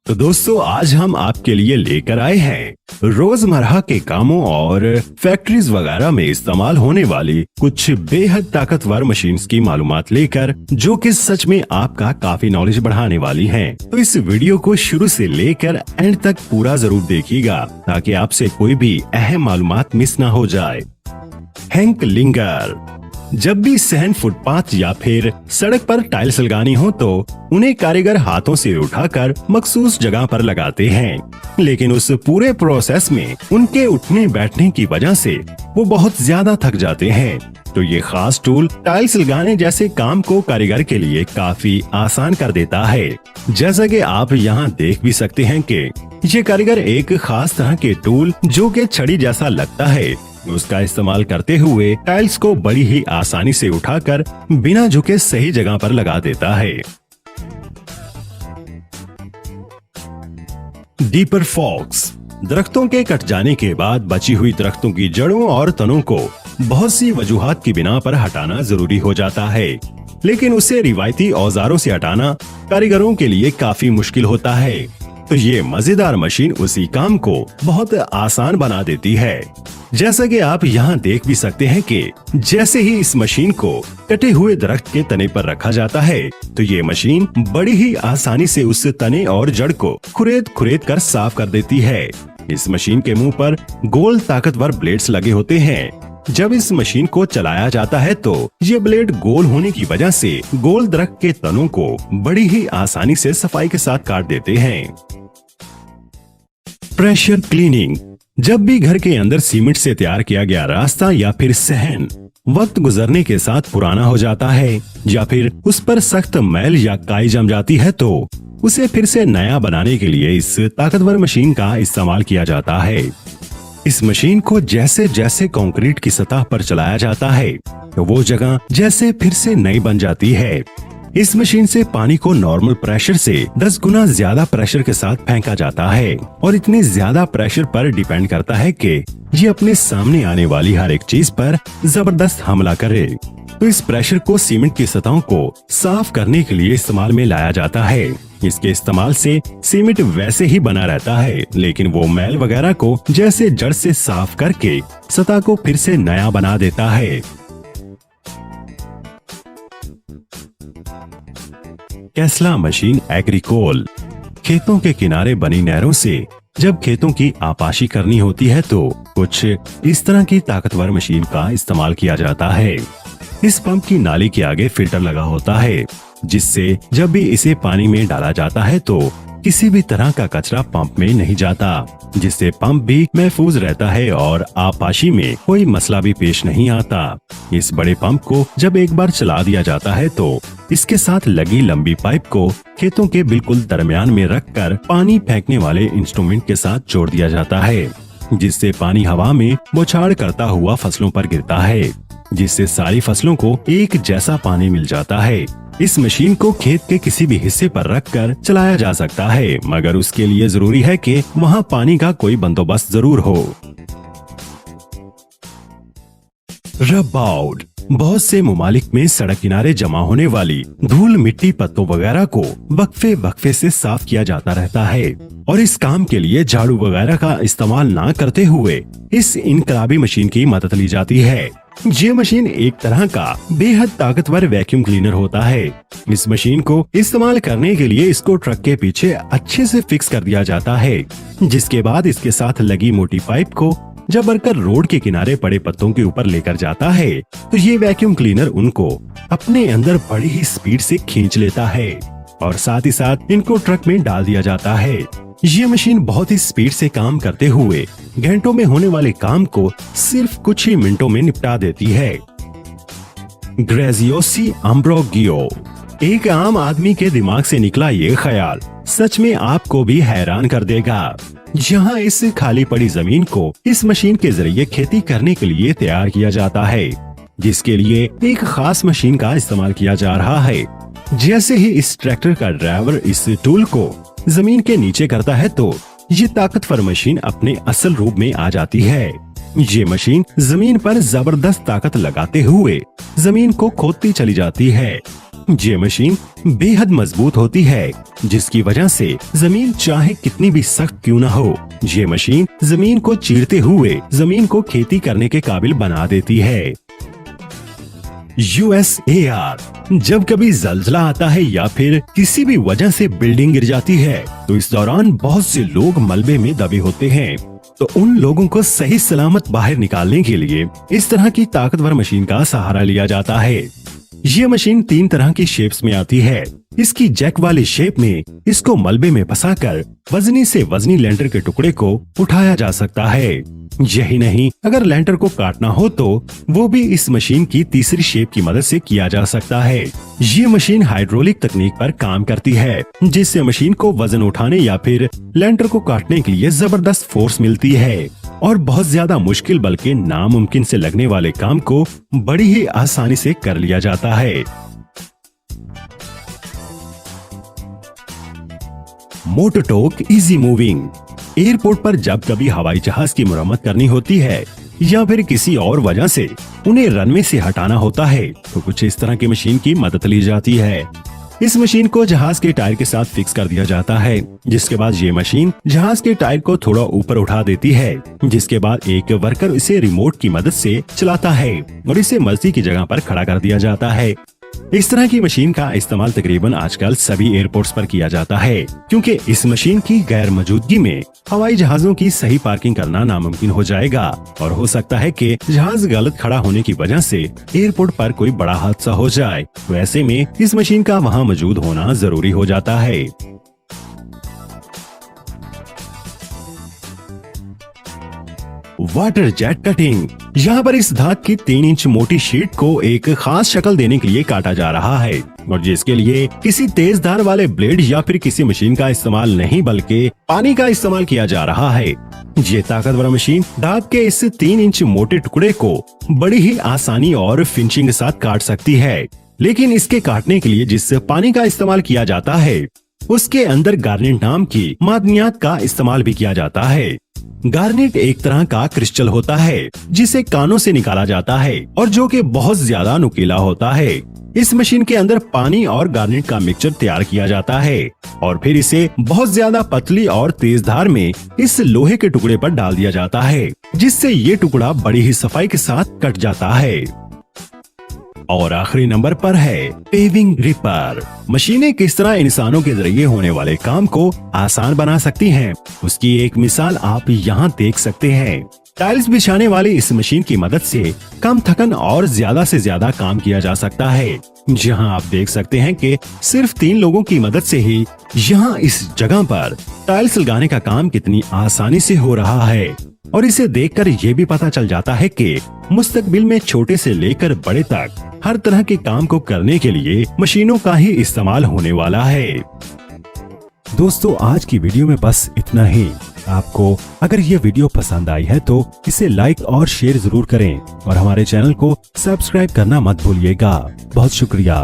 तो दोस्तों आज हम आपके लिए लेकर आए हैं रोजमर्रा के कामों और फैक्ट्रीज वगैरह में इस्तेमाल होने वाली कुछ बेहद ताकतवर मशीन्स की मालूमात लेकर, जो कि सच में आपका काफी नॉलेज बढ़ाने वाली हैं। तो इस वीडियो को शुरू से लेकर एंड तक पूरा जरूर देखिएगा ताकि आपसे कोई भी अहम मालूमात मिस ना हो जाए। हैंक लिंगर। जब भी सहन फुटपाथ या फिर सड़क पर टाइल्स लगानी हो तो उन्हें कारीगर हाथों से उठाकर मखसूस जगह पर लगाते हैं, लेकिन उस पूरे प्रोसेस में उनके उठने बैठने की वजह से वो बहुत ज्यादा थक जाते हैं। तो ये खास टूल टाइल्स लगाने जैसे काम को कारीगर के लिए काफी आसान कर देता है। जैसा कि आप यहाँ देख भी सकते हैं कि ये कारीगर एक खास तरह के टूल जो कि छड़ी जैसा लगता है, उसका इस्तेमाल करते हुए टाइल्स को बड़ी ही आसानी से उठाकर बिना झुके सही जगह पर लगा देता है। डीपर फॉक्स। दरख्तों के कट जाने के बाद बची हुई दरख्तों की जड़ों और तनों को बहुत सी वजूहात की बिना पर हटाना जरूरी हो जाता है, लेकिन उसे रिवायती औजारों से हटाना कारीगरों के लिए काफी मुश्किल होता है। तो ये मजेदार मशीन उसी काम को बहुत आसान बना देती है। जैसा कि आप यहाँ देख भी सकते हैं कि जैसे ही इस मशीन को कटे हुए दरख्त के तने पर रखा जाता है तो ये मशीन बड़ी ही आसानी से उस तने और जड़ को खुरेद कर साफ कर देती है। इस मशीन के मुंह पर गोल ताकतवर ब्लेड्स लगे होते हैं। जब इस मशीन को चलाया जाता है तो ये ब्लेड गोल होने की वजह से गोल दरख्त के तनों को बड़ी ही आसानी से सफाई के साथ काट देते हैं। Pressure cleaning. जब भी घर के अंदर सीमेंट से तैयार किया गया रास्ता या फिर सहन वक्त गुजरने के साथ पुराना हो जाता है या फिर उस पर सख्त मैल या काई जम जाती है तो उसे फिर से नया बनाने के लिए इस ताकतवर मशीन का इस्तेमाल किया जाता है। इस मशीन को जैसे जैसे कंक्रीट की सतह पर चलाया जाता है तो वो जगह जैसे फिर से नई बन जाती है। इस मशीन से पानी को नॉर्मल प्रेशर से 10 गुना ज्यादा प्रेशर के साथ फेंका जाता है और इतनी ज्यादा प्रेशर पर डिपेंड करता है कि ये अपने सामने आने वाली हर एक चीज पर जबरदस्त हमला करे। तो इस प्रेशर को सीमेंट की सतहों को साफ करने के लिए इस्तेमाल में लाया जाता है। इसके इस्तेमाल से सीमेंट वैसे ही बना रहता है, लेकिन वो मैल वगैरह को जैसे जड़ से साफ करके सतह को फिर से नया बना देता है। कैस्ला मशीन एग्रीकोल। खेतों के किनारे बनी नहरों से जब खेतों की आपाशी करनी होती है तो कुछ इस तरह की ताकतवर मशीन का इस्तेमाल किया जाता है। इस पंप की नाली के आगे फिल्टर लगा होता है, जिससे जब भी इसे पानी में डाला जाता है तो किसी भी तरह का कचरा पंप में नहीं जाता, जिससे पंप भी महफूज रहता है और आपाशी में कोई मसला भी पेश नहीं आता। इस बड़े पंप को जब एक बार चला दिया जाता है तो इसके साथ लगी लंबी पाइप को खेतों के बिल्कुल दरमियान में रखकर पानी फेंकने वाले इंस्ट्रूमेंट के साथ जोड़ दिया जाता है, जिससे पानी हवा में बौछार करता हुआ फसलों पर गिरता है, जिससे सारी फसलों को एक जैसा पानी मिल जाता है। इस मशीन को खेत के किसी भी हिस्से पर रखकर चलाया जा सकता है, मगर उसके लिए जरूरी है कि वहाँ पानी का कोई बंदोबस्त जरूर हो। रब आउट। बहुत से ममालिक में सड़क किनारे जमा होने वाली धूल मिट्टी पत्तों वगैरह को वक्फे से साफ किया जाता रहता है और इस काम के लिए झाड़ू वगैरह का इस्तेमाल ना करते हुए इस इनकलाबी मशीन की मदद ली जाती है। ये मशीन एक तरह का बेहद ताकतवर वैक्यूम क्लीनर होता है। इस मशीन को इस्तेमाल करने के लिए इसको ट्रक के पीछे अच्छे से फिक्स कर दिया जाता है, जिसके बाद इसके साथ लगी मोटी पाइप को जब वर्कर रोड के किनारे पड़े पत्तों के ऊपर लेकर जाता है तो ये वैक्यूम क्लीनर उनको अपने अंदर बड़ी ही स्पीड से खींच लेता है और साथ ही साथ इनको ट्रक में डाल दिया जाता है। ये मशीन बहुत ही स्पीड से काम करते हुए घंटों में होने वाले काम को सिर्फ कुछ ही मिनटों में निपटा देती है। ग्रेजियोसी अम्ब्रोगियो। एक आम आदमी के दिमाग से निकला ये ख्याल सच में आपको भी हैरान कर देगा। यहाँ इस खाली पड़ी जमीन को इस मशीन के जरिए खेती करने के लिए तैयार किया जाता है, जिसके लिए एक खास मशीन का इस्तेमाल किया जा रहा है। जैसे ही इस ट्रैक्टर का ड्राइवर इस टूल को जमीन के नीचे करता है तो ये ताकतवर मशीन अपने असल रूप में आ जाती है। ये मशीन जमीन पर जबरदस्त ताकत लगाते हुए जमीन को खोदती चली जाती है ये मशीन बेहद मजबूत होती है, जिसकी वजह से जमीन चाहे कितनी भी सख्त क्यों न हो, ये मशीन जमीन को चीरते हुए जमीन को खेती करने के काबिल बना देती है। USAR जब कभी जलजला आता है या फिर किसी भी वजह से बिल्डिंग गिर जाती है तो इस दौरान बहुत से लोग मलबे में दबे होते हैं, तो उन लोगों को सही सलामत बाहर निकालने के लिए इस तरह की ताकतवर मशीन का सहारा लिया जाता है। ये मशीन 3 तरह की शेप्स में आती है। इसकी जैक वाली शेप में इसको मलबे में फंसाकर वजनी से वजनी लेंटर के टुकड़े को उठाया जा सकता है। यही नहीं, अगर लेंटर को काटना हो तो वो भी इस मशीन की तीसरी शेप की मदद से किया जा सकता है। ये मशीन हाइड्रोलिक तकनीक पर काम करती है, जिससे मशीन को वजन उठाने या फिर लेंटर को काटने के लिए जबरदस्त फोर्स मिलती है और बहुत ज्यादा मुश्किल बल्कि नामुमकिन से लगने वाले काम को बड़ी ही आसानी से कर लिया जाता है। मोटोटोक इजी मूविंग। एयरपोर्ट पर जब कभी हवाई जहाज की मरम्मत करनी होती है या फिर किसी और वजह से उन्हें रनवे से हटाना होता है तो कुछ इस तरह की मशीन की मदद ली जाती है। इस मशीन को जहाज के टायर के साथ फिक्स कर दिया जाता है, जिसके बाद ये मशीन जहाज के टायर को थोड़ा ऊपर उठा देती है, जिसके बाद एक वर्कर इसे रिमोट की मदद से चलाता है और इसे मर्जी की जगह पर खड़ा कर दिया जाता है। इस तरह की मशीन का इस्तेमाल तकरीबन आजकल सभी एयरपोर्ट्स पर किया जाता है, क्योंकि इस मशीन की गैर मौजूदगी में हवाई जहाजों की सही पार्किंग करना नामुमकिन हो जाएगा और हो सकता है कि जहाज गलत खड़ा होने की वजह से एयरपोर्ट पर कोई बड़ा हादसा हो जाए, तो ऐसे में इस मशीन का वहां मौजूद होना जरूरी हो जाता है। Water jet cutting. यहाँ पर इस धात की 3 इंच मोटी शीट को एक खास शक्ल देने के लिए काटा जा रहा है और जिसके लिए किसी तेज धार वाले ब्लेड या फिर किसी मशीन का इस्तेमाल नहीं बल्कि पानी का इस्तेमाल किया जा रहा है। ये ताकतवर मशीन धात के इस 3 इंच मोटे टुकड़े को बड़ी ही आसानी और फिनिशिंग के साथ काट सकती है, लेकिन इसके काटने के लिए जिस पानी का इस्तेमाल किया जाता है उसके अंदर गार्नेट नाम की मादनियात का इस्तेमाल भी किया जाता है। गार्नेट एक तरह का क्रिस्टल होता है जिसे कानों से निकाला जाता है और जो कि बहुत ज्यादा नुकीला होता है। इस मशीन के अंदर पानी और गार्नेट का मिक्सचर तैयार किया जाता है और फिर इसे बहुत ज्यादा पतली और तेज धार में इस लोहे के टुकड़े पर डाल दिया जाता है, जिससे ये टुकड़ा बड़ी ही सफाई के साथ कट जाता है। और आखिरी नंबर पर है पेविंग ग्रिपर। मशीनें किस तरह इंसानों के जरिए होने वाले काम को आसान बना सकती हैं, उसकी एक मिसाल आप यहाँ देख सकते हैं। टाइल्स बिछाने वाली इस मशीन की मदद से कम थकन और ज्यादा से ज्यादा काम किया जा सकता है। जहाँ आप देख सकते हैं कि सिर्फ 3 लोगों की मदद से ही यहाँ इस जगह पर टाइल्स लगाने का काम कितनी आसानी से हो रहा है और इसे देखकर ये भी पता चल जाता है कि मुस्तकबिल में छोटे से लेकर बड़े तक हर तरह के काम को करने के लिए मशीनों का ही इस्तेमाल होने वाला है। दोस्तों, आज की वीडियो में बस इतना ही। आपको अगर ये वीडियो पसंद आई है तो इसे लाइक और शेयर जरूर करें और हमारे चैनल को सब्सक्राइब करना मत भूलिएगा। बहुत शुक्रिया।